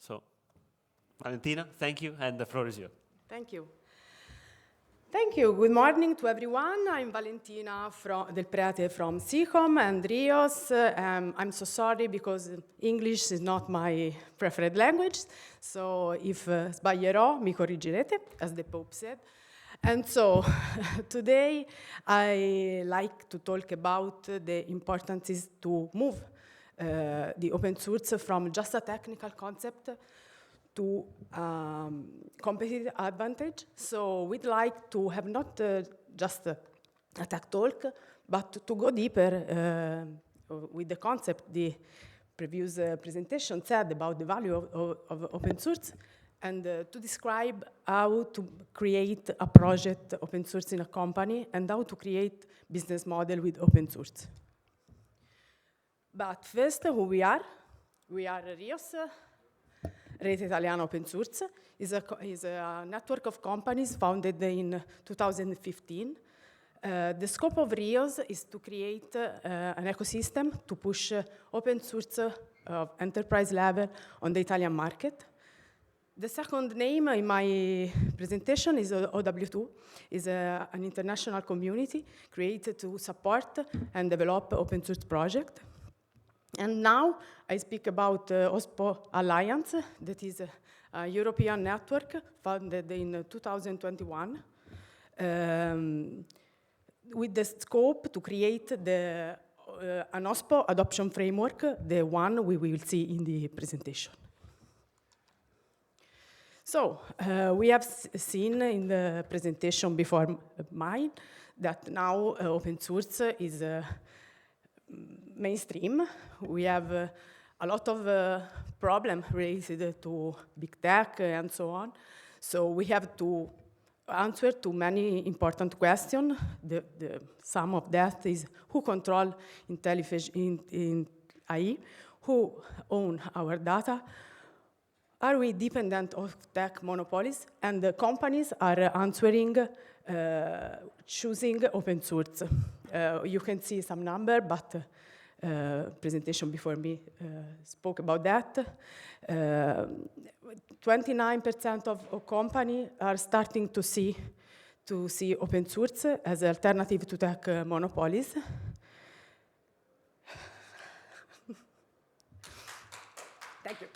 So, Valentina, thank you, and the floor is yours. Thank you. Thank you. Good morning to everyone. I'm Valentina del Prete from SICOM and Rios. I'm so sorry because English is not my preferred language. So if sbaglierò, mi corrigerete, as the Pope said. And so today I like to talk about the importance is to move the open source from just a technical concept to competitive advantage. So we'd like to have not just a tech talk, but to go deeper with the concept the previous presentation said about the value of open source, and to describe how to create a project open source in a company and how to create business model with open source. But first, who we are? We are Rios, Rete Italiana Open Source, is a network of companies founded in 2015. The scope of Rios is to create an ecosystem to push open source enterprise level on the Italian market. The second name in my presentation is OW2, is an international community created to support and develop open source projects. And now I speak about OSPO Alliance, that is a European network founded in 2021 with the scope to create an OSPO adoption framework, the one we will see in the presentation. So we have seen in the presentation before mine that now open source is mainstream. We have a lot of problems related to big tech and so on. So we have to answer to many important questions. Some of that is who control intelligence in AI, who own our data, are we dependent of tech monopolies? And the companies are answering, choosing open source. You can see some number, but presentation before me spoke about that. 29% of companies are starting to see open source as an alternative to tech monopolies. Thank you.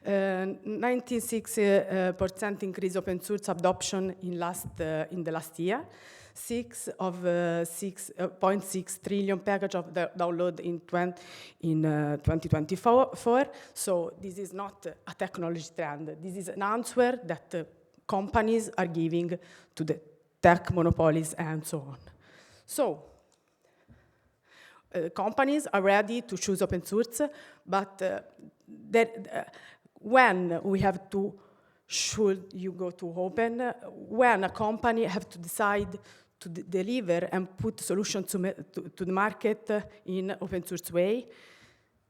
96% increase open source adoption in the last year. 6.6 trillion package of the download in 2024. So this is not a technology trend. This is an answer that companies are giving to the tech monopolies and so on. So companies are ready to choose open source, but when we have to, should you go to open, when a company have to decide to deliver and put solutions to the market in open source way,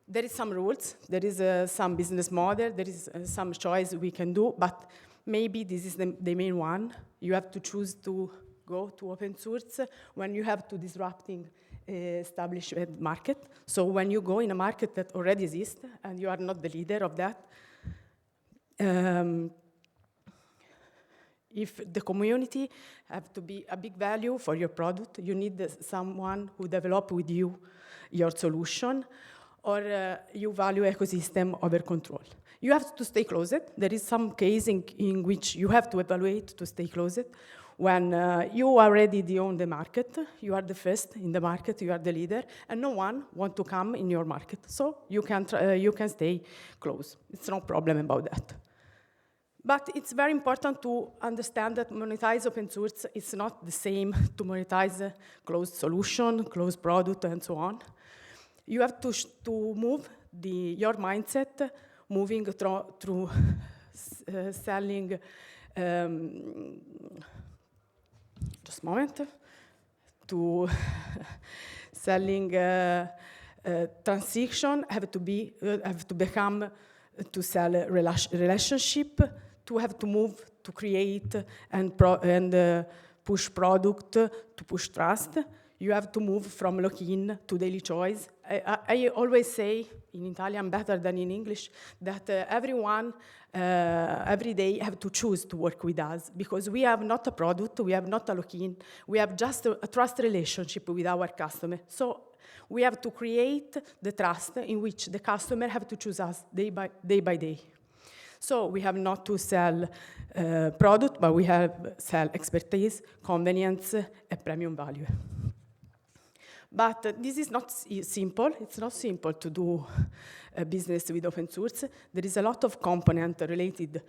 there is some rules, there is some business model, there is some choice we can do, but maybe this is the main one. You have to choose to go to open source when you have to disrupting established market. So when you go in a market that already exists and you are not the leader of that, if the community have to be a big value for your product, you need someone who develop with you your solution, or you value ecosystem over control. You have to stay closed. There is some case in which you have to evaluate to stay closed. When you are ready to own the market, you are the first in the market, you are the leader, and no one wants to come in your market. So you can stay close. It's no problem about that. But it's very important to understand that monetize open source is not the same to monetize closed solution, closed product, and so on. You have to move your mindset, moving through selling. Just a moment. To selling transaction have to become to sell a relationship. To have to move to create and push product to push trust. You have to move from lock-in to daily choice I always say in Italian better than in English that everyone every day have to choose to work with us because we have not a product, we have not a lock-in, we have just a trust relationship with our customer. So we have to create the trust in which the customer have to choose us day by day. So we have not to sell product, but we have sell expertise, convenience, and premium value. But this is not simple. It's not simple to do business with open source. There is a lot of component related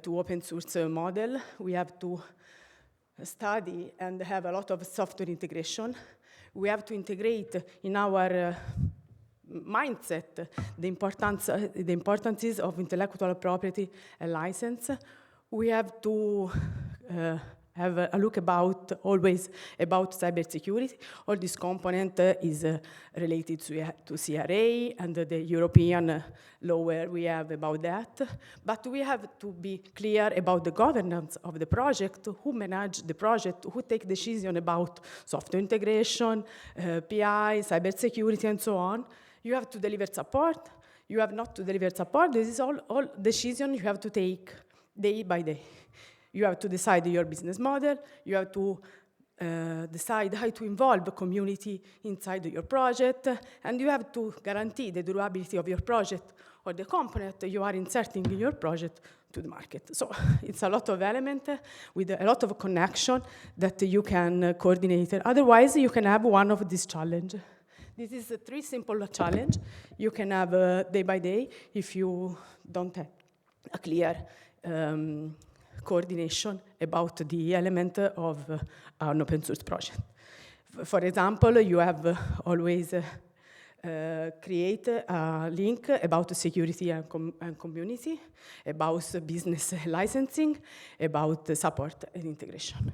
to open source model. We have to study and have a lot of software integration. We have to integrate in our mindset the importances of intellectual property and license. We have to have a look always about cybersecurity. All this component is related to CRA and the European law where we have about that. But we have to be clear about the governance of the project, who manage the project, who take decision about software integration, PI, cybersecurity, and so on. You have to deliver support. You have not to deliver support. This is all decisions you have to take day by day. You have to decide your business model. You have to decide how to involve the community inside your project. And you have to guarantee the durability of your project or the component you are inserting in your project to the market. So it's a lot of elements with a lot of connection that you can coordinate. Otherwise, you can have one of these challenges. This is a 3 simple challenge you can have day by day if you don't have a clear coordination about the element of an open source project. For example, you have always create a link about security and community, about business licensing, about support and integration.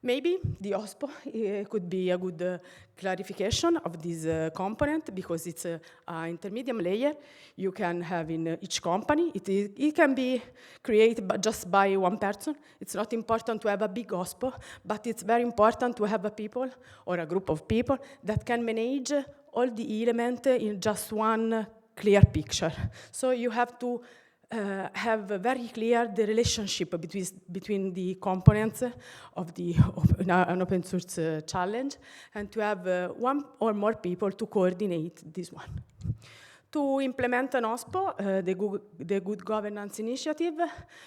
Maybe the OSPO could be a good clarification of this component because it's an intermediate layer you can have in each company. It can be created just by one person. It's not important to have a big OSPO, but it's very important to have a people or a group of people that can manage all the elements in just one clear picture. So you have to have very clear the relationship between the components of an open source challenge and to have one or more people to coordinate this one. To implement an OSPO, the Good Governance Initiative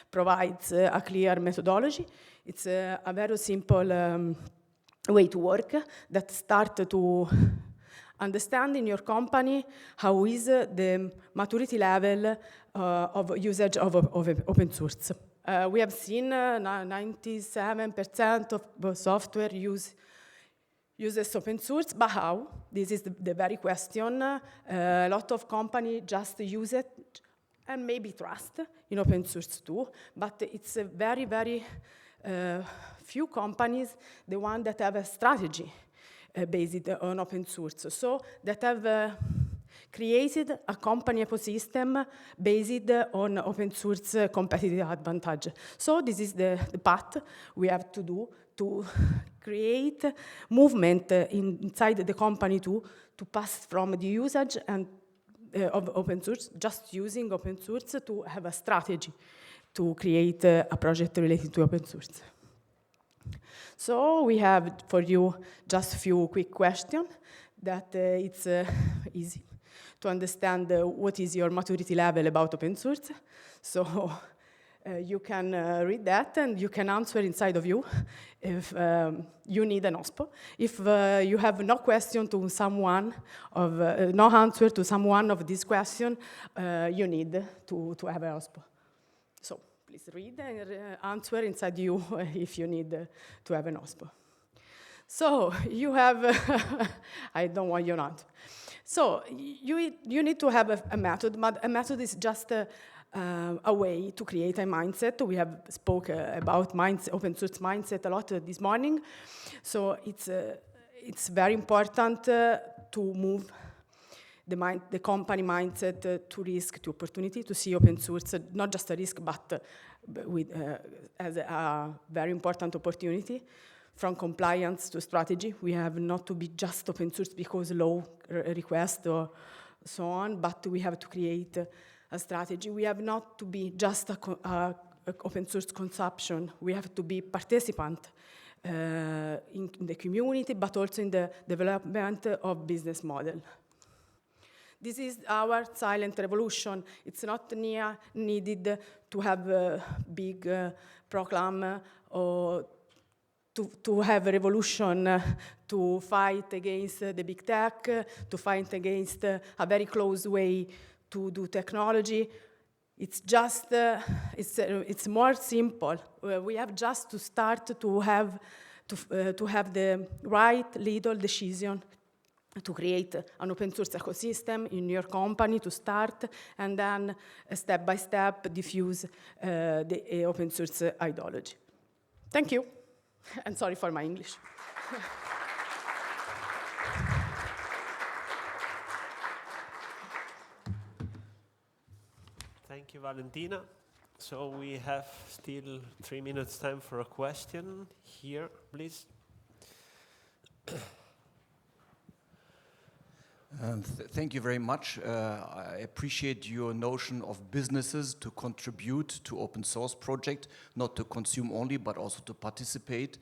provides a clear methodology. It's a very simple way to work that starts to understand in your company how is the maturity level of usage of open source. We have seen 97% of software uses open source, but how? This is the very question. A lot of companies just use it and maybe trust in open source too, but it's a very, very few companies, the one that have a strategy based on open source, so that have created a company ecosystem based on open source competitive advantage. So this is the path we have to do to create movement inside the company to pass from the usage and of open source, just using open source, to have a strategy to create a project related to open source. So we have for you just a few quick questions that it's easy to understand what is your maturity level about open source. So you can read that and you can answer inside of you if you need an OSPO. If you have no question to someone, no answer to someone of this question, you need to have an OSPO. So please read and answer inside you if you need to have an OSPO. So you have, I don't want you not. So you need to have a method, but a method is just a way to create a mindset. We have spoke about open source mindset a lot this morning. So it's very important to move the company mindset to risk to opportunity, to see open source not just a risk, but as a very important opportunity. from compliance to strategy. We have not to be just open source because law request or so on, but we have to create a strategy. We have not to be just a open source consumption. We have to be participant in the community, but also in the development of business model. This is our silent revolution. It's not needed to have a big proclam or to have a revolution to fight against the big tech, to fight against a very close way to do technology. It's just, it's more simple. We have just to start to have the right little decision to create an open source ecosystem in your company to start, and then step by step diffuse the open source ideology. Thank you, and sorry for my English. Thank you, Valentina. So we have still 3 minutes time for a question. Here, please. Thank you very much. I appreciate your notion of businesses to contribute to open source project, not to consume only, but also to participate.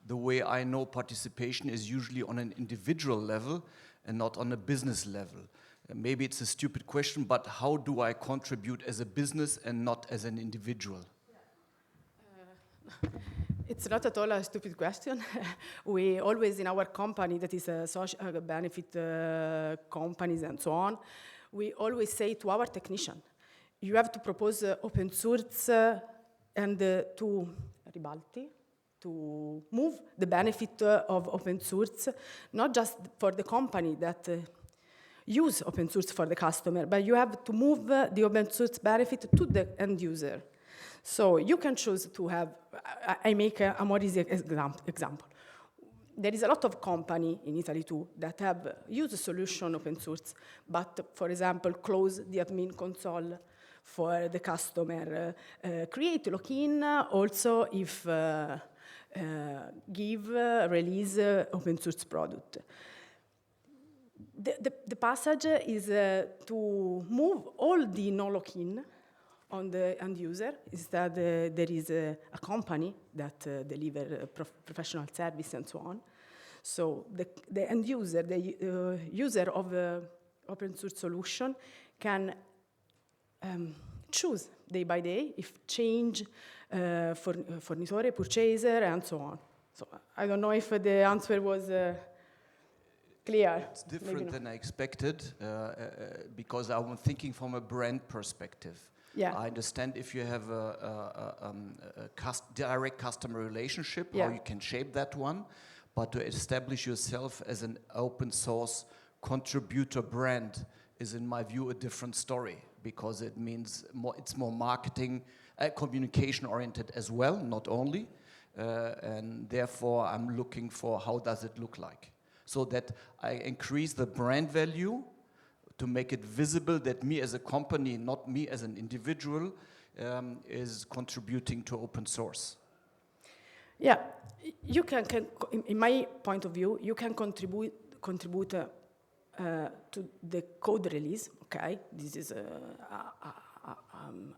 The way I know participation is usually on an individual level and not on a business level. Maybe it's a stupid question, but how do I contribute as a business and not as an individual? It's not at all a stupid question. We always, in our company, that is a social benefit companies and so on, we always say to our technician, you have to propose open source and to Ribalti, to move the benefit of open source, not just for the company that use open source for the customer, but you have to move the open source benefit to the end user. So you can choose to have, I make a more easy example. There is a lot of company in Italy too that have used a solution open source, but for example, close the admin console for the customer, create login also if release open source product. The passage is to move all the no login on the end user. Instead, there is a company that deliver professional service and so on. So the end user, the user of the open source solution can choose day by day if change fornitore, purchaser, and so on. So I don't know if the answer was clear. It's different than I expected because I'm thinking from a brand perspective. Yeah. I understand if you have a direct customer relationship, how you can shape that one, but to establish yourself as an open source contributor brand is, in my view, a different story because it means it's more marketing, communication oriented as well, not only, and therefore I'm looking for how does it look like, so that I increase the brand value to make it visible that me as a company, not me as an individual, is contributing to open source. Yeah, you can in my point of view, you can contribute to the code release. Okay, this is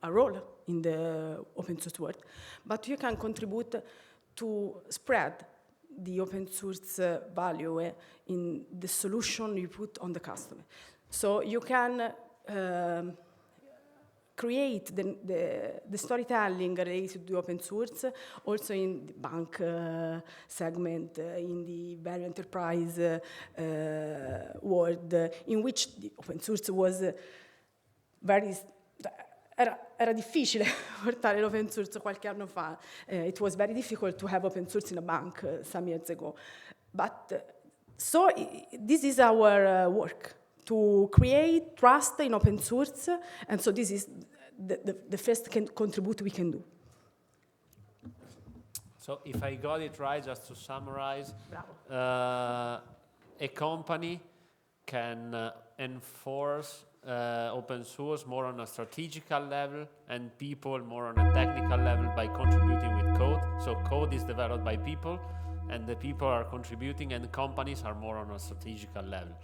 a role in the open source world, but you can contribute to spread the open source value in the solution you put on the customer. So you can create the storytelling related to open source also in the bank segment, in the very enterprise world, in which the open source was era difficile portare l'open source qualche anno fa. It was very difficult to have open source in a bank some years ago. But so this is our work, to create trust in open source, and so this is the first contribute we can do. So if I got it right, just to summarize, a company can enforce open source more on a strategical level and people more on a technical level by contributing with code. So code is developed by people and the people are contributing, and companies are more on a strategical level.